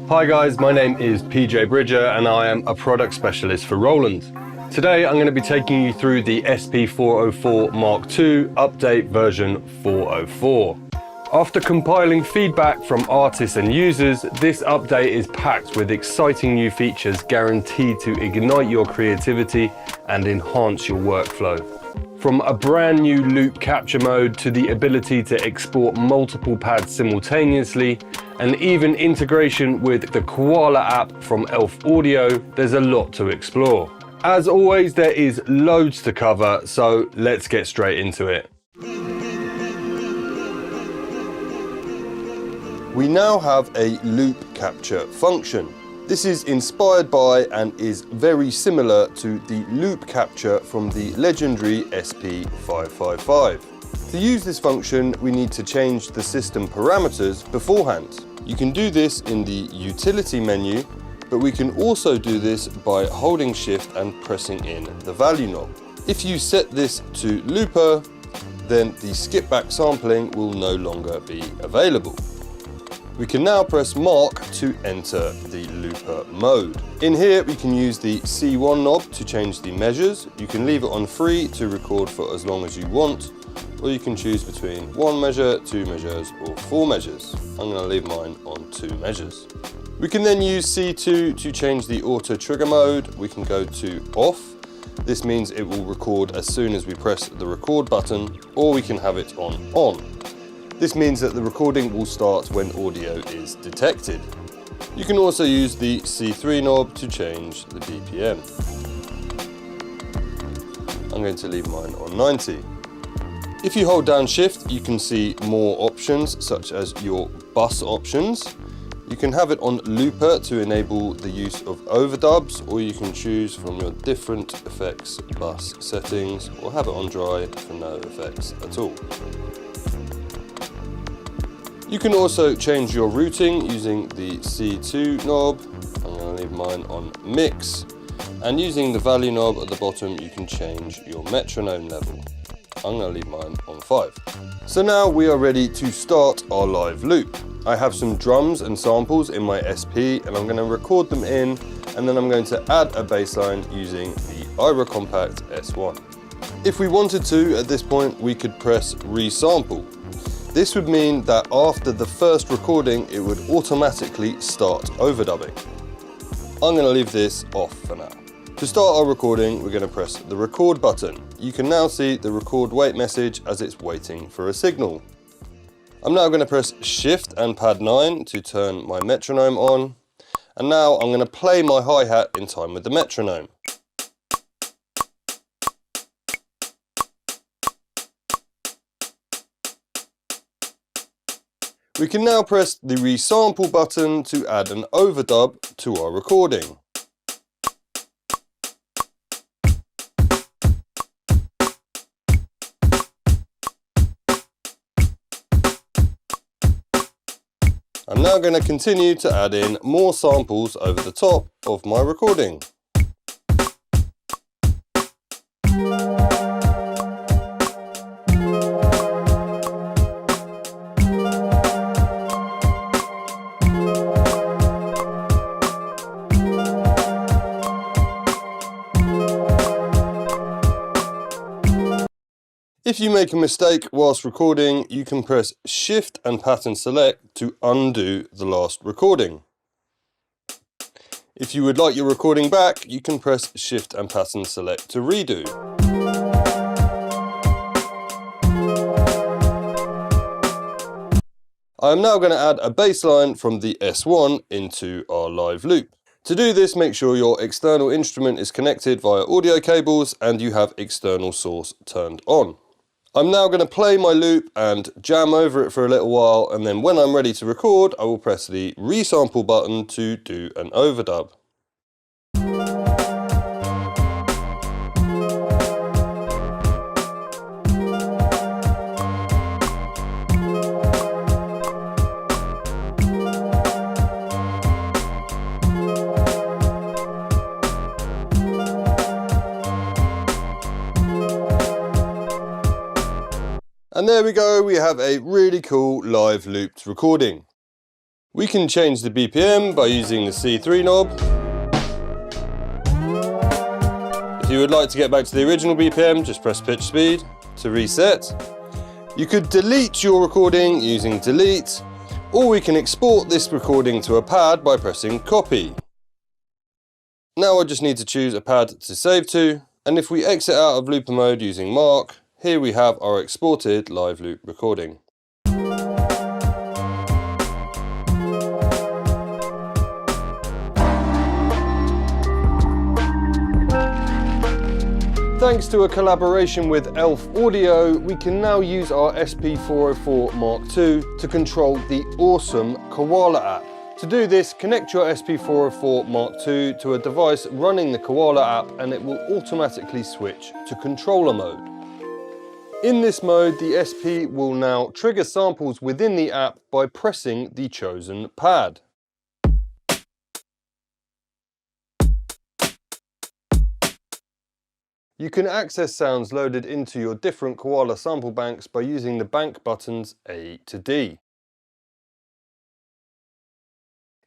Hi guys, my name is PJ Bridger and I am a product specialist for Roland. Today I'm going to be taking you through the SP404 Mark II update version 404. After compiling feedback from artists and users, this update is packed with exciting new features guaranteed to ignite your creativity and enhance your workflow. From a brand new loop capture mode to the ability to export multiple pads simultaneously, and even integration with the Koala app from Elf Audio, there's a lot to explore. As always, there is loads to cover, so let's get straight into it. We now have a loop capture function. This is inspired by and is very similar to the loop capture from the legendary SP555. To use this function, we need to change the system parameters beforehand. You can do this in the utility menu, but we can also do this by holding shift and pressing in the value knob. If you set this to looper, then the skip back sampling will no longer be available. We can now press mark to enter the looper mode. In here we can use the C1 knob to change the measures. You can leave it on free to record for as long as you want, or you can choose between 1 measure, 2 measures or 4 measures. I'm going to leave mine on 2 measures. We can then use C2 to change the auto trigger mode. We can go to off. This means it will record as soon as we press the record button, or we can have it on. This means that the recording will start when audio is detected. You can also use the C3 knob to change the BPM. I'm going to leave mine on 90. If you hold down shift, you can see more options such as your bus options. You can have it on looper to enable the use of overdubs, or you can choose from your different effects bus settings, or have it on dry for no effects at all. You can also change your routing using the C2 knob. I'm going to leave mine on mix, and using the value knob at the bottom you can change your metronome level. I'm going to leave mine on 5. So now we are ready to start our live loop. I have some drums and samples in my SP and I'm going to record them in, and then I'm going to add a bass line using the Ira Compact S1. If we wanted to, at this point we could press resample. This would mean that after the first recording it would automatically start overdubbing. I'm going to leave this off for now. To start our recording, we're going to press the record button. You can now see the record wait message as it's waiting for a signal. I'm now going to press shift and pad 9 to turn my metronome on. And now I'm going to play my hi-hat in time with the metronome. We can now press the resample button to add an overdub to our recording. I'm now going to continue to add in more samples over the top of my recording. If you make a mistake whilst recording, you can press shift and pattern select to undo the last recording. If you would like your recording back, you can press shift and pattern select to redo. I am now going to add a bass line from the S1 into our live loop. To do this, make sure your external instrument is connected via audio cables and you have external source turned on. I'm now going to play my loop and jam over it for a little while, and then when I'm ready to record, I will press the resample button to do an overdub. And there we go, we have a really cool live looped recording. We can change the BPM by using the C3 knob. If you would like to get back to the original BPM, just press pitch speed to reset. You could delete your recording using delete, or we can export this recording to a pad by pressing copy. Now I just need to choose a pad to save to, and if we exit out of looper mode using mark, here we have our exported live loop recording. Thanks to a collaboration with Elf Audio, we can now use our SP404 Mark II to control the awesome Koala app. To do this, connect your SP404 Mark II to a device running the Koala app and it will automatically switch to controller mode. In this mode, the SP will now trigger samples within the app by pressing the chosen pad. You can access sounds loaded into your different Koala sample banks by using the bank buttons A to D.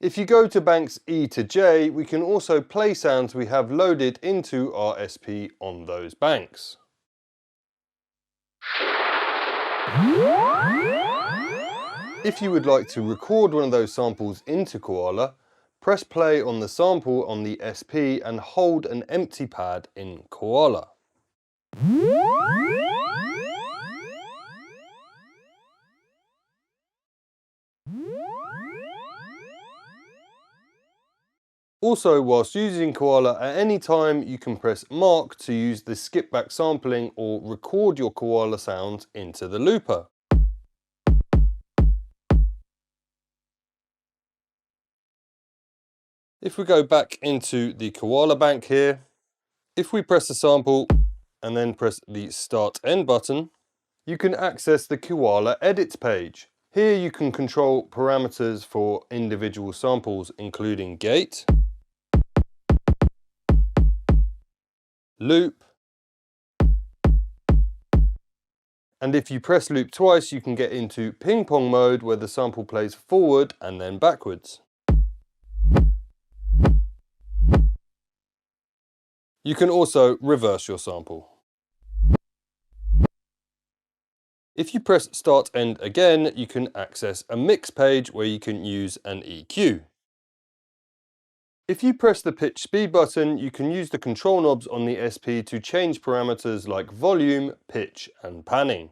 If you go to banks E to J, we can also play sounds we have loaded into our SP on those banks. If you would like to record one of those samples into Koala, press play on the sample on the SP and hold an empty pad in Koala. Also, whilst using Koala at any time, you can press mark to use the skip back sampling or record your Koala sounds into the looper. If we go back into the Koala bank here, if we press the sample and then press the Start End button, you can access the Koala Edits page. Here you can control parameters for individual samples, including gate, loop, and if you press loop twice, you can get into ping pong mode where the sample plays forward and then backwards. You can also reverse your sample. If you press Start End again, you can access a mix page where you can use an EQ. If you press the pitch speed button, you can use the control knobs on the SP to change parameters like volume, pitch and panning.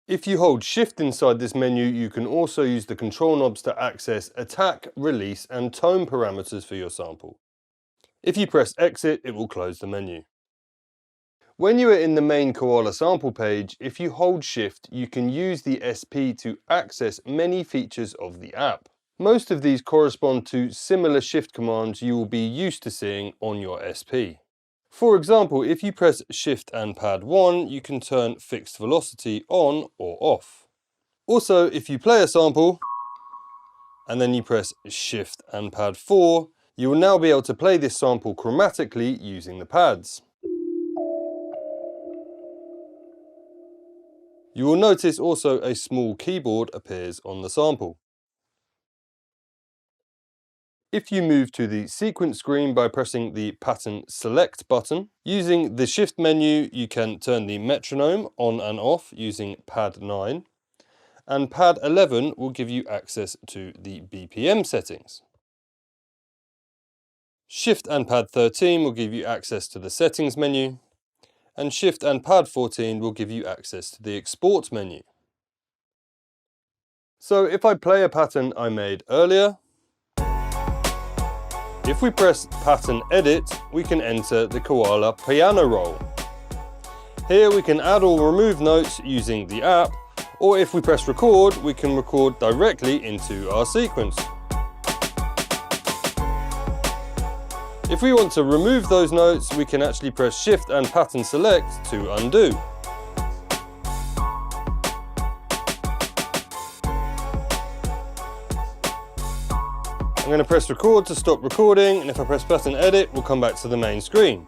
If you hold shift inside this menu, you can also use the control knobs to access attack, release and tone parameters for your sample. If you press exit, it will close the menu. When you are in the main Koala sample page, if you hold shift, you can use the SP to access many features of the app. Most of these correspond to similar shift commands you will be used to seeing on your SP. For example, if you press Shift and Pad 1, you can turn fixed velocity on or off. Also, if you play a sample and then you press Shift and Pad 4, you will now be able to play this sample chromatically using the pads. You will notice also a small keyboard appears on the sample. If you move to the sequence screen by pressing the pattern select button, using the shift menu you can turn the metronome on and off using pad 9, and pad 11 will give you access to the BPM settings. Shift and pad 13 will give you access to the settings menu, and shift and pad 14 will give you access to the export menu. So if I play a pattern I made earlier, if we press Pattern Edit, we can enter the Koala piano roll. Here we can add or remove notes using the app, or if we press Record, we can record directly into our sequence. If we want to remove those notes, we can actually press Shift and Pattern Select to undo. I'm going to press record to stop recording, and if I press button edit, we'll come back to the main screen.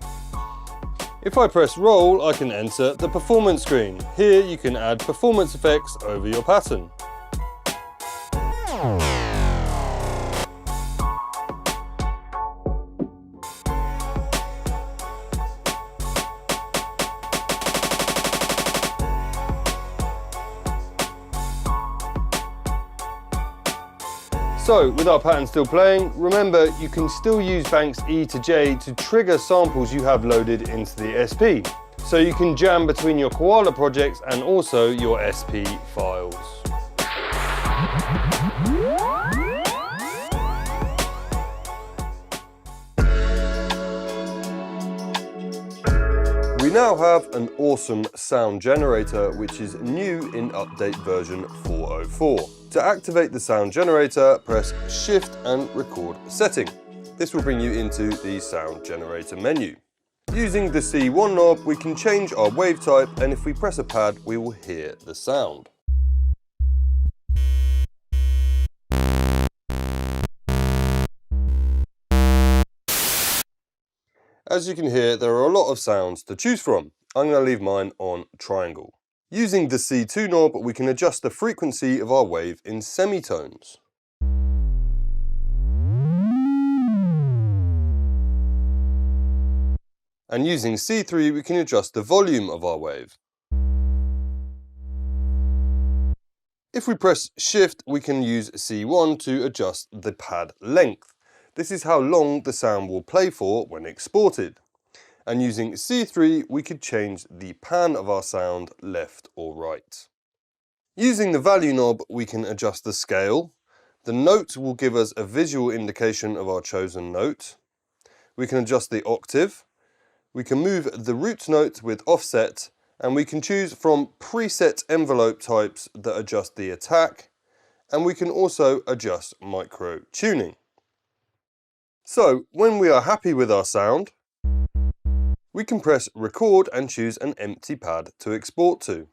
If I press roll, I can enter the performance screen. Here you can add performance effects over your pattern. So, with our pattern still playing, remember you can still use banks E to J to trigger samples you have loaded into the SP. So you can jam between your Koala projects and also your SP files. We now have an awesome sound generator, which is new in update version 404. To activate the sound generator, press Shift and record setting. This will bring you into the sound generator menu. Using the C1 knob, we can change our wave type, and if we press a pad, we will hear the sound. As you can hear, there are a lot of sounds to choose from. I'm going to leave mine on triangle. Using the C2 knob, we can adjust the frequency of our wave in semitones. And using C3, we can adjust the volume of our wave. If we press Shift, we can use C1 to adjust the pad length. This is how long the sound will play for when exported. And using C3, we could change the pan of our sound left or right. Using the value knob, we can adjust the scale. The note will give us a visual indication of our chosen note. We can adjust the octave. We can move the root note with offset, and we can choose from preset envelope types that adjust the attack, and we can also adjust micro tuning. So when we are happy with our sound, we can press record and choose an empty pad to export to.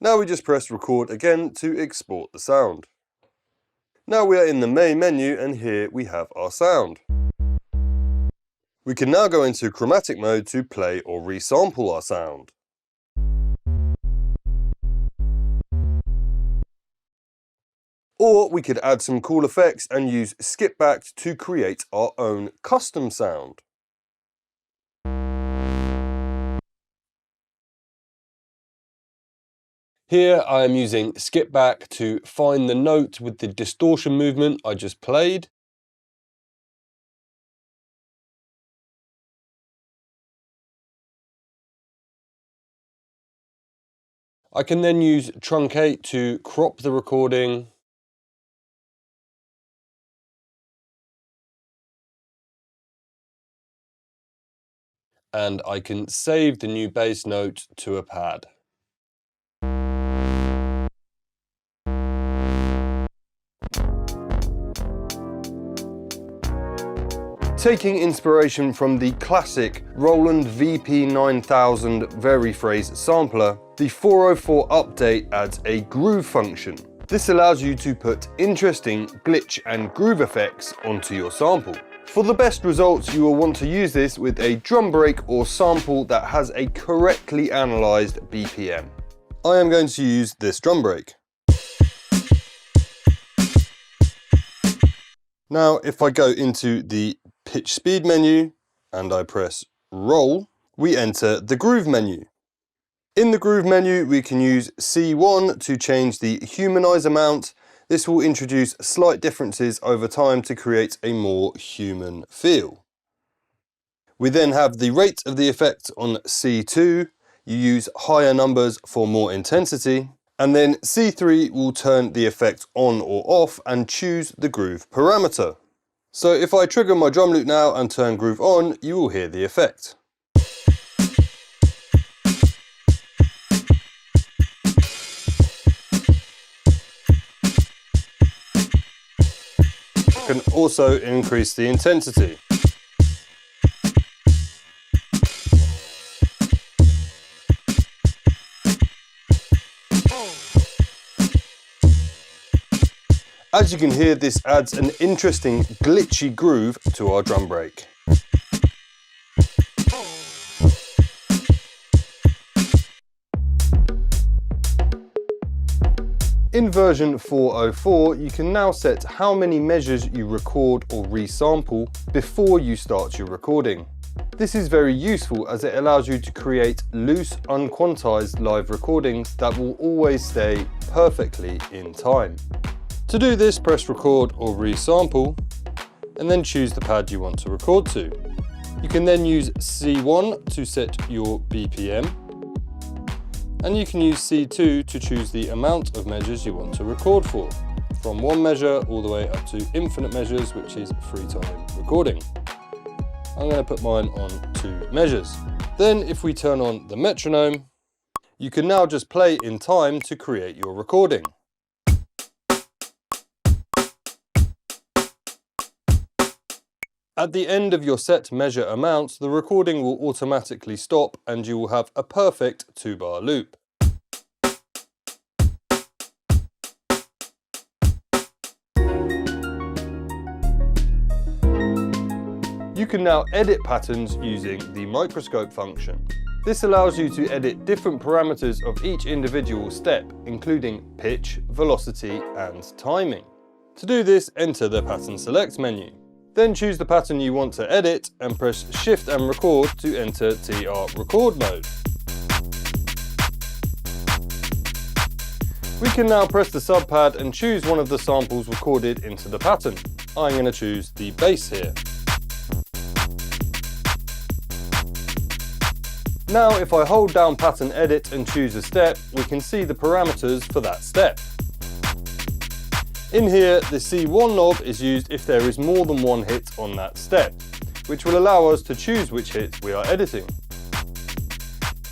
Now we just press record again to export the sound. Now we are in the main menu, and here we have our sound. We can now go into chromatic mode to play or resample our sound. Or we could add some cool effects and use skip back to create our own custom sound. Here I am using skip back to find the note with the distortion movement I just played. I can then use truncate to crop the recording. And I can save the new bass note to a pad. Taking inspiration from the classic Roland VP9000 Veriphrase sampler, the 404 update adds a groove function. This allows you to put interesting glitch and groove effects onto your sample. For the best results, you will want to use this with a drum break or sample that has a correctly analysed BPM. I am going to use this drum break. Now, if I go into the pitch speed menu and I press roll, we enter the groove menu. In the groove menu, we can use C1 to change the humanize amount. This will introduce slight differences over time to create a more human feel. We then have the rate of the effect on C2. You use higher numbers for more intensity. And then C3 will turn the effect on or off and choose the groove parameter. So if I trigger my drum loop now and turn groove on, you will hear the effect. I can also increase the intensity. As you can hear, this adds an interesting glitchy groove to our drum break. In version 4.04, you can now set how many measures you record or resample before you start your recording. This is very useful as it allows you to create loose, unquantized live recordings that will always stay perfectly in time. To do this, press record or resample and then choose the pad you want to record to. You can then use C1 to set your BPM. And you can use C2 to choose the amount of measures you want to record for, from 1 measure all the way up to infinite measures, which is free time recording. I'm going to put mine on 2 measures. Then if we turn on the metronome, you can now just play in time to create your recording. At the end of your set measure amount, the recording will automatically stop and you will have a perfect 2-bar loop. You can now edit patterns using the Microscope function. This allows you to edit different parameters of each individual step, including pitch, velocity and timing. To do this, enter the Pattern Select menu. Then choose the pattern you want to edit and press Shift and Record to enter TR record mode. We can now press the sub pad and choose one of the samples recorded into the pattern. I'm going to choose the bass here. Now if I hold down Pattern Edit and choose a step, we can see the parameters for that step. In here, the C1 knob is used if there is more than 1 hit on that step, which will allow us to choose which hits we are editing.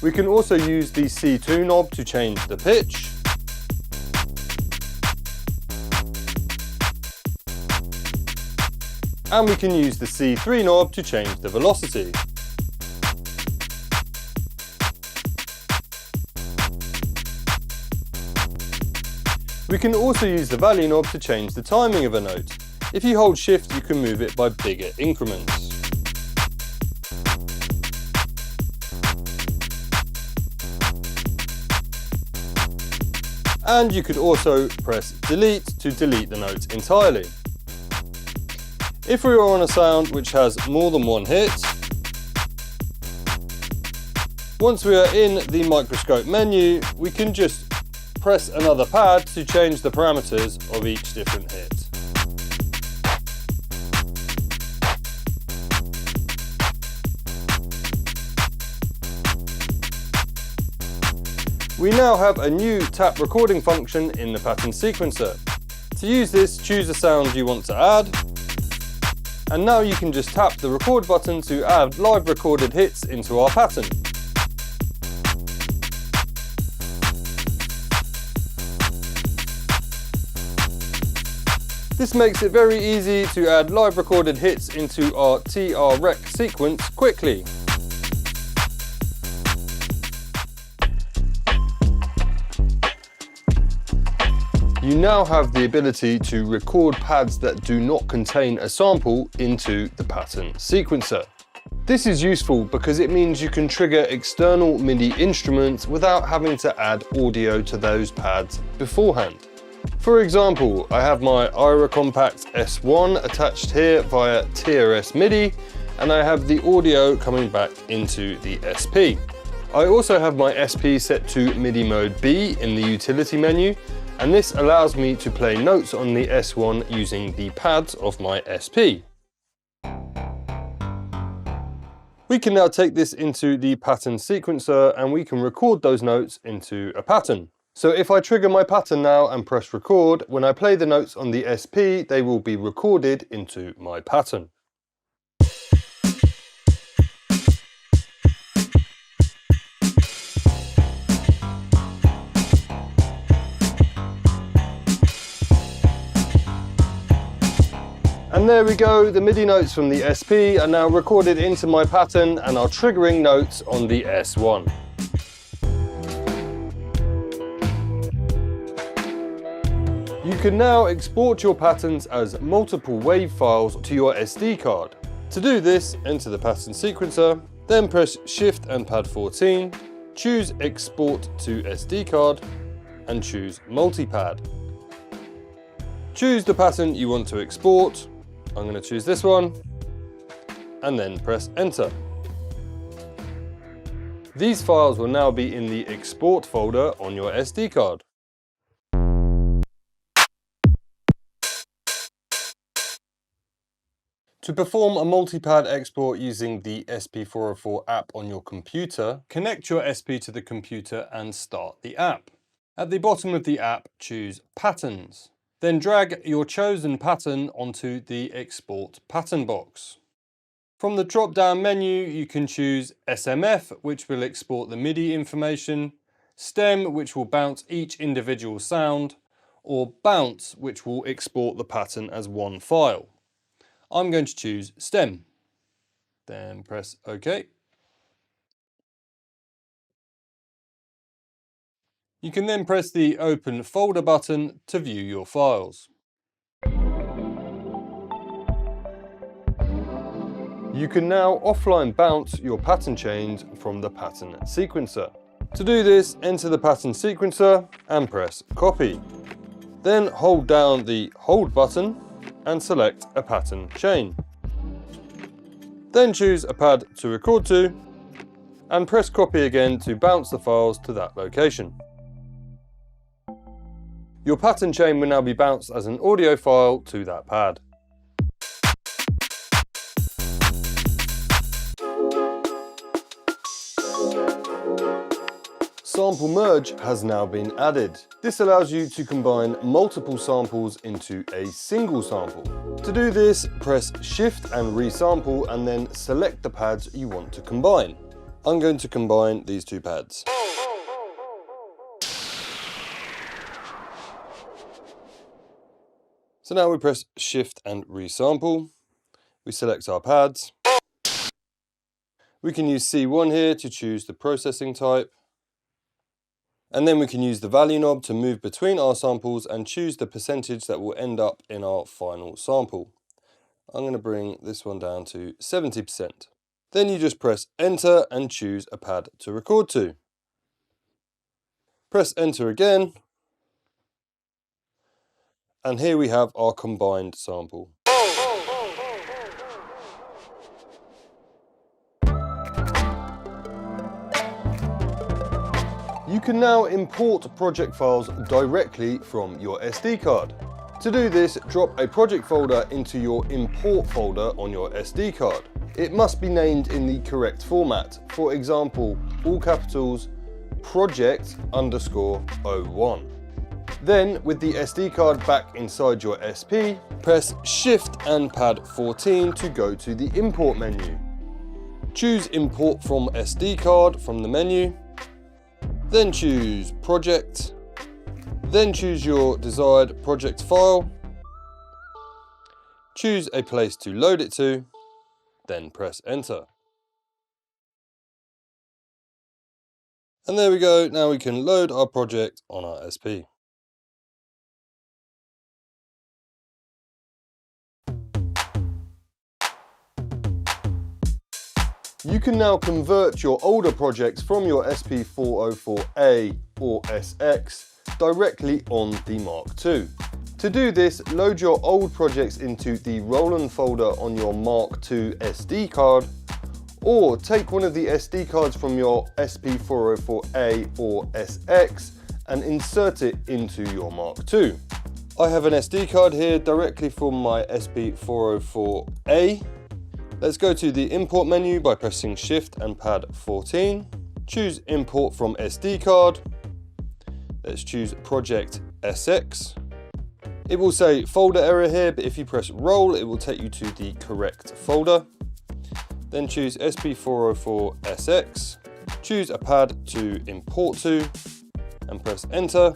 We can also use the C2 knob to change the pitch. And we can use the C3 knob to change the velocity. We can also use the value knob to change the timing of a note. If you hold Shift, you can move it by bigger increments. And you could also press Delete to delete the note entirely. If we are on a sound which has more than 1 hit, once we are in the Microscope menu, we can just press another pad to change the parameters of each different hit. We now have a new tap recording function in the pattern sequencer. To use this, choose the sound you want to add, and now you can just tap the record button to add live recorded hits into our pattern. This makes it very easy to add live recorded hits into our TR rec sequence quickly. You now have the ability to record pads that do not contain a sample into the pattern sequencer. This is useful because it means you can trigger external MIDI instruments without having to add audio to those pads beforehand. For example, I have my IRA Compact S1 attached here via TRS MIDI, and I have the audio coming back into the SP. I also have my SP set to MIDI mode B in the utility menu, and this allows me to play notes on the S1 using the pads of my SP. We can now take this into the pattern sequencer and we can record those notes into a pattern. So if I trigger my pattern now and press record, when I play the notes on the SP, they will be recorded into my pattern. And there we go, the MIDI notes from the SP are now recorded into my pattern and are triggering notes on the S1. You can now export your patterns as multiple WAV files to your SD card. To do this, enter the pattern sequencer, then press Shift and Pad 14, choose Export to SD card, and choose Multipad. Choose the pattern you want to export. I'm going to choose this one, and then press Enter. These files will now be in the Export folder on your SD card. To perform a multipad export using the SP404 app on your computer, connect your SP to the computer and start the app. At the bottom of the app, choose Patterns. Then drag your chosen pattern onto the Export Pattern box. From the drop-down menu, you can choose SMF, which will export the MIDI information, Stem, which will bounce each individual sound, or Bounce, which will export the pattern as one file. I'm going to choose Stem, then press OK. You can then press the Open Folder button to view your files. You can now offline bounce your pattern chains from the pattern sequencer. To do this, enter the pattern sequencer and press Copy. Then hold down the Hold button and select a pattern chain. Then choose a pad to record to and press Copy again to bounce the files to that location. Your pattern chain will now be bounced as an audio file to that pad. Sample Merge has now been added. This allows you to combine multiple samples into a single sample. To do this, press Shift and Resample and then select the pads you want to combine. I'm going to combine these two pads. So now we press Shift and Resample. We select our pads. We can use C1 here to choose the processing type. And then we can use the value knob to move between our samples and choose the percentage that will end up in our final sample. I'm going to bring this one down to 70%. Then you just press Enter and choose a pad to record to. Press Enter again. And here we have our combined sample. You can now import project files directly from your SD card. To do this, drop a project folder into your Import folder on your SD card. It must be named in the correct format. For example, all capitals, project_01. Then, with the SD card back inside your SP, press Shift and Pad 14 to go to the Import menu. Choose Import from SD card from the menu. Then choose Project, then choose your desired project file, choose a place to load it to, then press Enter. And there we go, now we can load our project on our SP. You can now convert your older projects from your SP404A or SX directly on the Mark II. To do this, load your old projects into the Roland folder on your Mark II SD card, or take one of the SD cards from your SP404A or SX and insert it into your Mark II. I have an SD card here directly from my SP404A. Let's go to the Import menu by pressing Shift and Pad 14. Choose Import from SD card. Let's choose Project SX. It will say folder error here, but if you press Roll, it will take you to the correct folder. Then choose SP404SX. Choose a pad to import to and press Enter.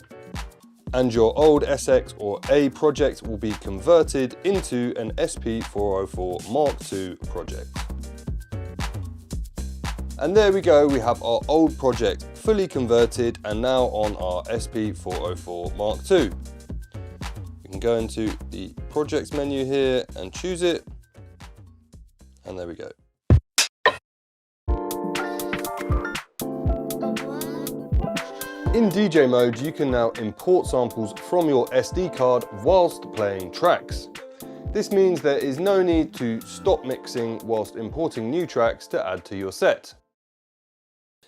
And your old SX or A project will be converted into an SP404 Mark II project. And there we go, we have our old project fully converted and now on our SP404 Mark II. can go into the projects menu here and choose it, and there we go. In DJ mode, you can now import samples from your SD card whilst playing tracks. This means there is no need to stop mixing whilst importing new tracks to add to your set.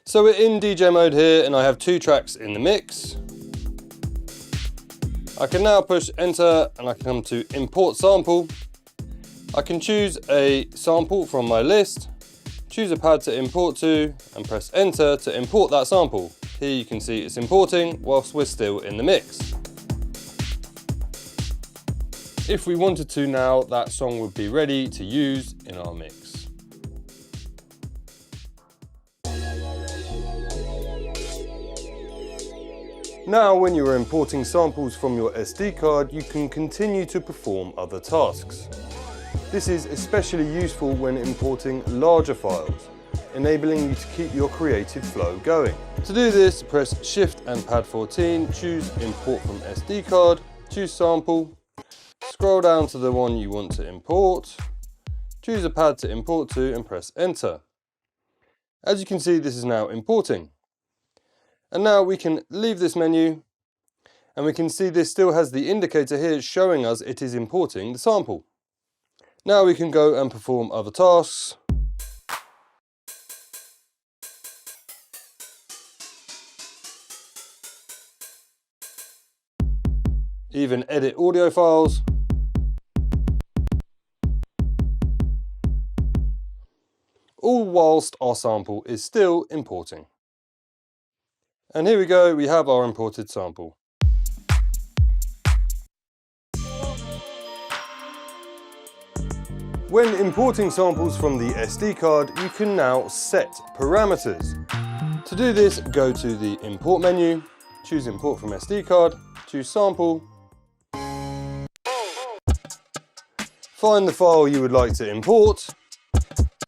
So we're in DJ mode here and I have 2 tracks in the mix. I can now push enter and I can come to import sample. I can choose a sample from my list, choose a pad to import to and press enter to import that sample. Here you can see it's importing whilst we're still in the mix. If we wanted to now, that song would be ready to use in our mix. Now, when you are importing samples from your SD card, you can continue to perform other tasks. This is especially useful when importing larger files, enabling you to keep your creative flow going. To do this, press Shift and Pad 14, choose Import from SD card, choose Sample, scroll down to the one you want to import, choose a pad to import to and press Enter. As you can see, this is now importing. And now we can leave this menu and we can see this still has the indicator here showing us it is importing the sample. Now we can go and perform other tasks. Even edit audio files. All whilst our sample is still importing. And here we go, we have our imported sample. When importing samples from the SD card, you can now set parameters. To do this, go to the import menu, choose import from SD card, choose sample, find the file you would like to import,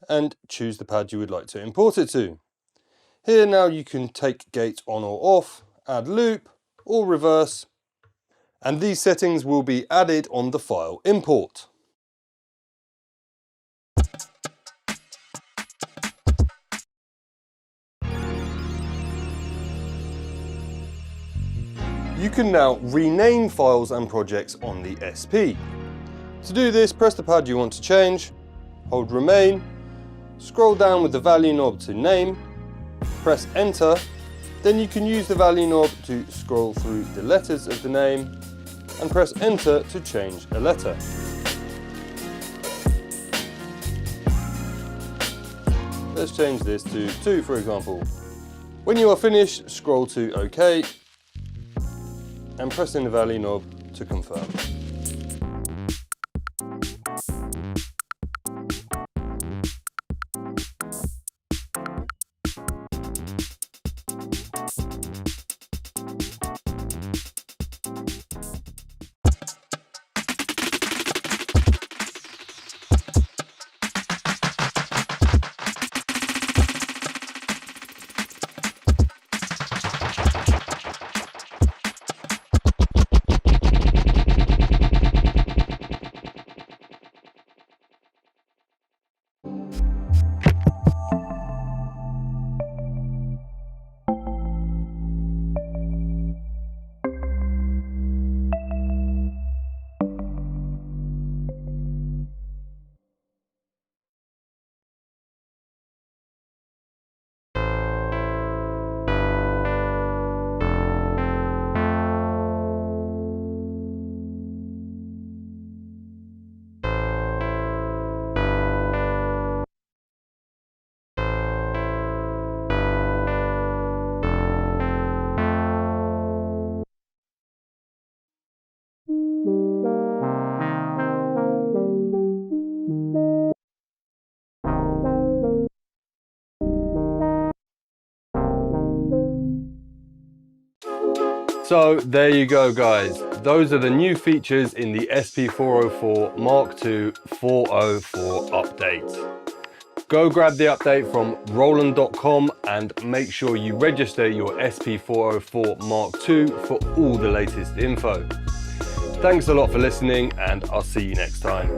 and choose the pad you would like to import it to. Here now you can take gate on or off, add loop, or reverse, and these settings will be added on the file import. You can now rename files and projects on the SP. To do this, press the pad you want to change, hold remain, scroll down with the value knob to name, press enter, then you can use the value knob to scroll through the letters of the name and press enter to change a letter. Let's change this to 2 for example. When you are finished, scroll to OK and press in the value knob to confirm. So there you go guys, those are the new features in the SP404 Mark II 404 update. Go grab the update from Roland.com and make sure you register your SP404 Mark II for all the latest info. Thanks a lot for listening, and I'll see you next time.